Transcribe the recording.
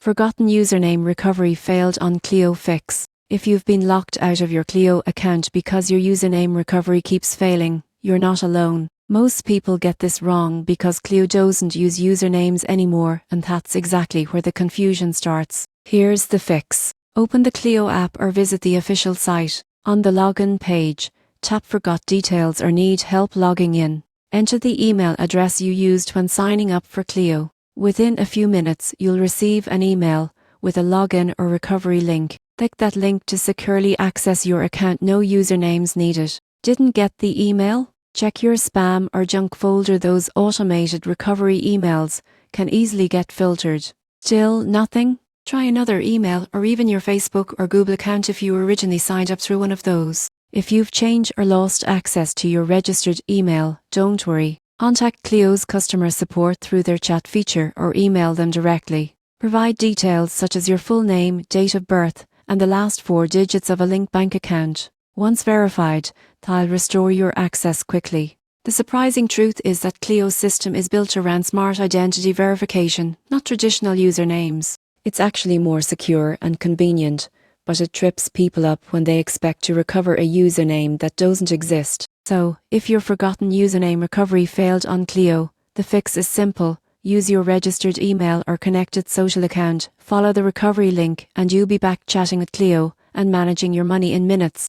Forgotten username recovery failed on Cleo Fix. If you've been locked out of your Cleo account because your username recovery keeps failing, you're not alone. Most people get this wrong because Cleo doesn't use usernames anymore, and that's exactly where the confusion starts. Here's the fix. Open the Cleo app or visit the official site. On the login page, tap Forgot Details or Need Help Logging In. Enter the email address you used when signing up for Cleo. Within a few minutes, you'll receive an email with a login or recovery link. Click that link to securely access your account. No usernames needed. Didn't get the email? Check your spam or junk folder. Those automated recovery emails can easily get filtered. Still nothing? Try another email or even your Facebook or Google account if you originally signed up through one of those. If you've changed or lost access to your registered email, don't worry. Contact Cleo's customer support through their chat feature or email them directly. Provide details such as your full name, date of birth, and the last 4 digits of a linked bank account. Once verified, they'll restore your access quickly. The surprising truth is that Cleo's system is built around smart identity verification, not traditional usernames. It's actually more secure and convenient, but it trips people up when they expect to recover a username that doesn't exist. So, if your forgotten username recovery failed on Cleo, the fix is simple. Use your registered email or connected social account, follow the recovery link, and you'll be back chatting with Cleo and managing your money in minutes.